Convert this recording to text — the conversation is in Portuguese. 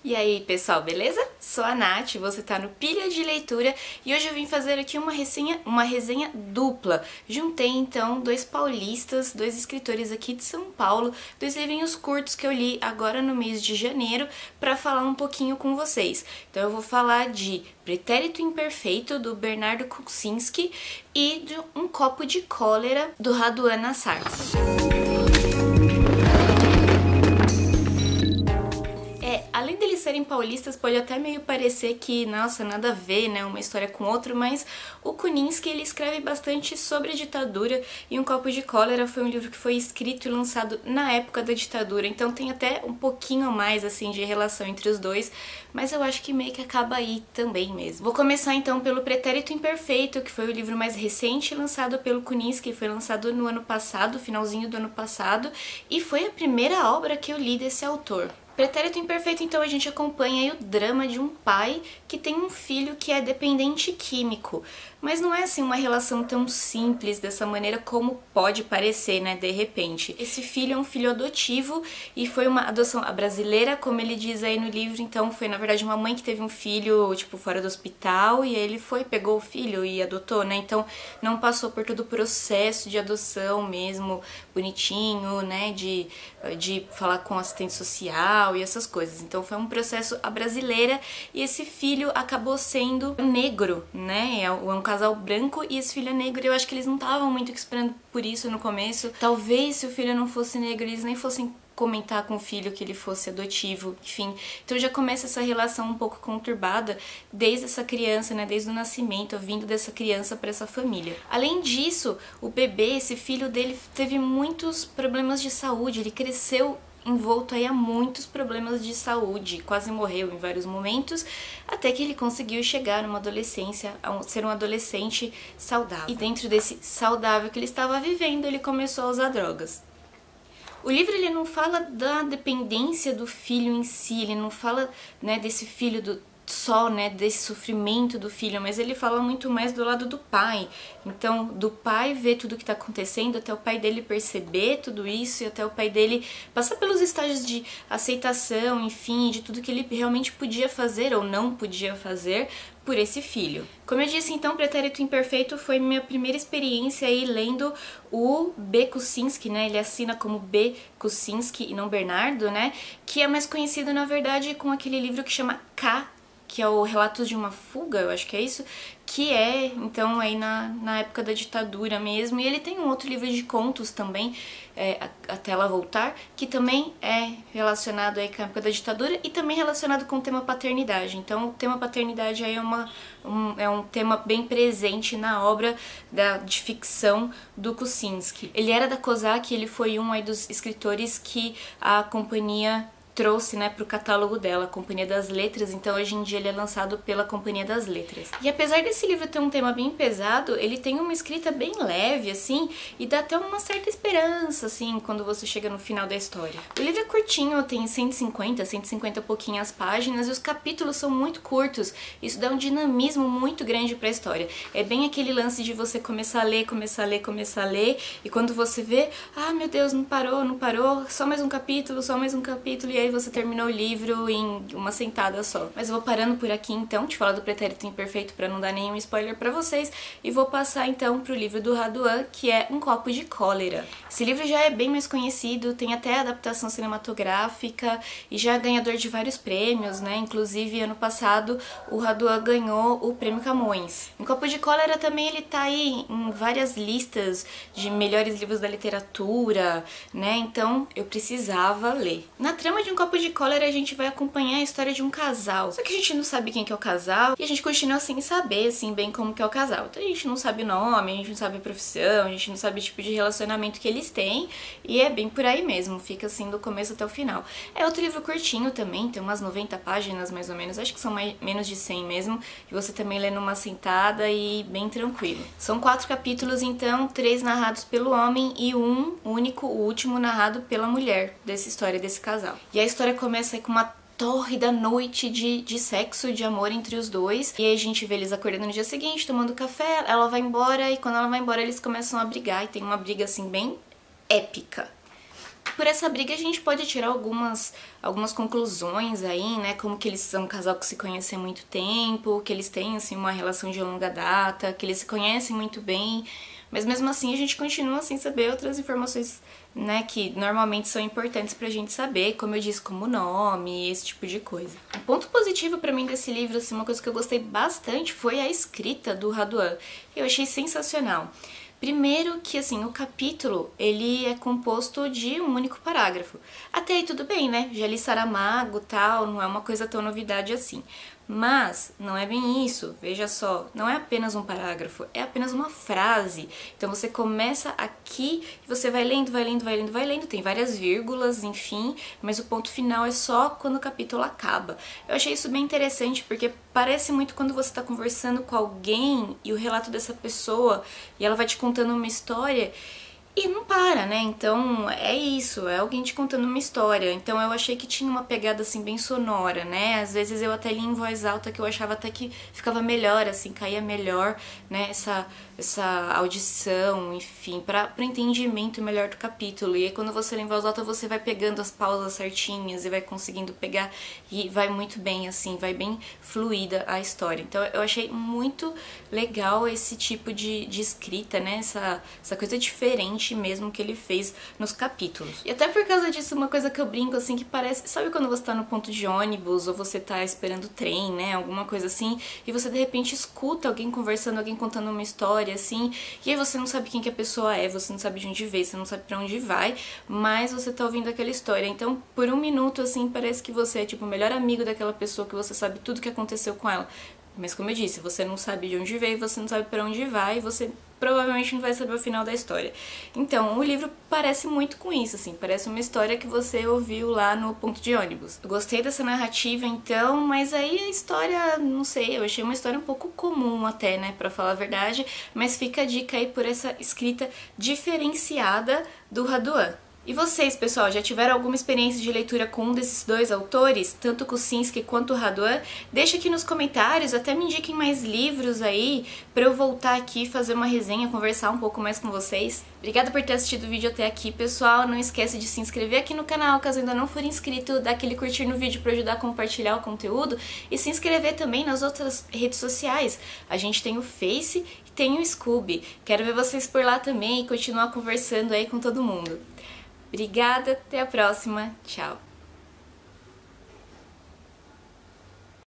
E aí, pessoal, beleza? Sou a Nath, você tá no Pilha de Leitura e hoje eu vim fazer aqui uma resenha dupla. Juntei então dois paulistas, dois escritores aqui de São Paulo, dois livrinhos curtos que eu li agora no mês de janeiro para falar um pouquinho com vocês. Então eu vou falar de Pretérito Imperfeito, do Bernardo Kucinski, e de Um Copo de Cólera, do Raduan Nassar. Além deles serem paulistas, pode até meio parecer que, nossa, nada a ver, né, uma história com outra, mas o Kucinski, ele escreve bastante sobre a ditadura e Um Copo de Cólera foi um livro que foi escrito e lançado na época da ditadura, então tem até um pouquinho mais, assim, de relação entre os dois, mas eu acho que meio que acaba aí também mesmo. Vou começar então pelo Pretérito Imperfeito, que foi o livro mais recente lançado pelo Kucinski, foi lançado no ano passado, finalzinho do ano passado, e foi a primeira obra que eu li desse autor. Pretérito Imperfeito, então, a gente acompanha aí o drama de um pai que tem um filho que é dependente químico. Mas não é assim uma relação tão simples dessa maneira como pode parecer, né, de repente. Esse filho é um filho adotivo e foi uma adoção brasileira, como ele diz aí no livro, então foi na verdade uma mãe que teve um filho, tipo, fora do hospital e ele pegou o filho e adotou, né, então não passou por todo o processo de adoção mesmo, bonitinho, né, de falar com assistente social e essas coisas. Então foi um processo à brasileira e esse filho acabou sendo negro, né, é um casal branco e esse filho é negro e eu acho que eles não estavam muito esperando por isso no começo. Talvez se o filho não fosse negro eles nem fossem comentar com o filho que ele fosse adotivo, enfim. Então já começa essa relação um pouco conturbada desde essa criança, né, desde o nascimento, vindo dessa criança para essa família. Além disso, o bebê, esse filho dele, teve muitos problemas de saúde, ele cresceu envolto aí a muitos problemas de saúde, quase morreu em vários momentos, até que ele conseguiu chegar numa adolescência, a ser um adolescente saudável. E dentro desse saudável que ele estava vivendo, ele começou a usar drogas. O livro, ele não fala da dependência do filho em si, ele não fala, né, desse filho desse sofrimento do filho, mas ele fala muito mais do lado do pai. Então, do pai ver tudo o que está acontecendo, até o pai dele perceber tudo isso, e até o pai dele passar pelos estágios de aceitação, enfim, de tudo que ele realmente podia fazer ou não podia fazer por esse filho. Como eu disse, então, Pretérito Imperfeito foi minha primeira experiência aí lendo o B. Kucinski, né? Ele assina como B. Kucinski e não Bernardo, né? Que é mais conhecido, na verdade, com aquele livro que chama K, que é o Relatos de uma Fuga, eu acho que é isso, que é, então, aí na época da ditadura mesmo. E ele tem um outro livro de contos também, Até Ela Voltar, que também é relacionado aí com a época da ditadura e também relacionado com o tema paternidade. Então, o tema paternidade aí é um tema bem presente na obra de ficção do Kucinski. Ele era da Kozak, ele foi um aí dos escritores que a companhia trouxe, né, pro catálogo dela, a Companhia das Letras, então hoje em dia ele é lançado pela Companhia das Letras. E apesar desse livro ter um tema bem pesado, ele tem uma escrita bem leve, assim, e dá até uma certa esperança, assim, quando você chega no final da história. O livro é curtinho, tem 150 e pouquinhas páginas, e os capítulos são muito curtos, isso dá um dinamismo muito grande pra história. É bem aquele lance de você começar a ler, e quando você vê, ah, meu Deus, não parou, só mais um capítulo, e aí você terminou o livro em uma sentada só. Mas eu vou parando por aqui então, de falar do Pretérito Imperfeito pra não dar nenhum spoiler pra vocês, e vou passar então pro livro do Raduan, que é Um Copo de Cólera. Esse livro já é bem mais conhecido, tem até adaptação cinematográfica e já é ganhador de vários prêmios, né? Inclusive, ano passado, o Raduan ganhou o Prêmio Camões. Um Copo de Cólera também, ele tá aí em várias listas de melhores livros da literatura, né? Então, eu precisava ler. Na trama de Um Copo de Cólera, a gente vai acompanhar a história de um casal. Só que a gente não sabe quem que é o casal e a gente continua sem saber, assim, bem como que é o casal. Então a gente não sabe o nome, a gente não sabe a profissão, a gente não sabe o tipo de relacionamento que eles têm e é bem por aí mesmo, fica assim do começo até o final. É outro livro curtinho também, tem umas 90 páginas mais ou menos, acho que são menos de 100 mesmo, e você também lê numa sentada e bem tranquilo. São 4 capítulos então, 3 narrados pelo homem e um único, o último, narrado pela mulher dessa história desse casal. E a história começa aí com uma tórrida noite de sexo, de amor entre os dois. E aí a gente vê eles acordando no dia seguinte, tomando café, ela vai embora e quando ela vai embora eles começam a brigar. E tem uma briga assim bem épica. Por essa briga a gente pode tirar algumas conclusões aí, né, como que eles são um casal que se conhece há muito tempo, que eles têm, assim, uma relação de longa data, que eles se conhecem muito bem, mas mesmo assim a gente continua sem saber outras informações, né, que normalmente são importantes pra gente saber, como eu disse, como o nome, esse tipo de coisa. Um ponto positivo pra mim desse livro, assim, uma coisa que eu gostei bastante foi a escrita do Raduan. Eu achei sensacional. Primeiro que, assim, o capítulo, ele é composto de um único parágrafo. Até aí tudo bem, né? Já li Saramago, tal, não é uma coisa tão novidade assim. Mas não é bem isso, veja só, não é apenas um parágrafo, é apenas uma frase. Então você começa aqui e você vai lendo, vai lendo, vai lendo, vai lendo, tem várias vírgulas, enfim, mas o ponto final é só quando o capítulo acaba. Eu achei isso bem interessante porque parece muito quando você está conversando com alguém e o relato dessa pessoa e ela vai te contando uma história. E não para, né? Então é isso, é alguém te contando uma história. Então eu achei que tinha uma pegada assim bem sonora, né? Às vezes eu até li em voz alta que eu achava até que ficava melhor, assim, caía melhor, né? Essa audição, enfim, para o entendimento melhor do capítulo. E aí quando você lê em voz alta você vai pegando as pausas certinhas e vai conseguindo pegar e vai muito bem, assim, vai bem fluida a história. Então eu achei muito legal esse tipo de escrita, né? Essa coisa diferente mesmo que ele fez nos capítulos. E até por causa disso, uma coisa que eu brinco, assim, que parece... Sabe quando você tá no ponto de ônibus ou você tá esperando o trem, né? Alguma coisa assim, e você de repente escuta alguém conversando, alguém contando uma história, assim, e aí você não sabe quem que a pessoa é, você não sabe de onde veio, você não sabe pra onde vai, mas você tá ouvindo aquela história. Então, por um minuto, assim, parece que você é, tipo, o melhor amigo daquela pessoa, que você sabe tudo que aconteceu com ela. Mas como eu disse, você não sabe de onde veio, você não sabe pra onde vai, você provavelmente não vai saber o final da história. Então, o livro parece muito com isso, assim, parece uma história que você ouviu lá no ponto de ônibus. Eu gostei dessa narrativa, então, mas aí a história, não sei, eu achei uma história um pouco comum até, né, pra falar a verdade, mas fica a dica aí por essa escrita diferenciada do Raduan. E vocês, pessoal, já tiveram alguma experiência de leitura com um desses dois autores, tanto Kosinski quanto o Raduan? Deixa aqui nos comentários, até me indiquem mais livros aí, pra eu voltar aqui, fazer uma resenha, conversar um pouco mais com vocês. Obrigada por ter assistido o vídeo até aqui, pessoal. Não esquece de se inscrever aqui no canal, caso ainda não for inscrito, dar aquele curtir no vídeo pra ajudar a compartilhar o conteúdo, e se inscrever também nas outras redes sociais. A gente tem o Face e tem o Scooby. Quero ver vocês por lá também e continuar conversando aí com todo mundo. Obrigada, até a próxima, tchau!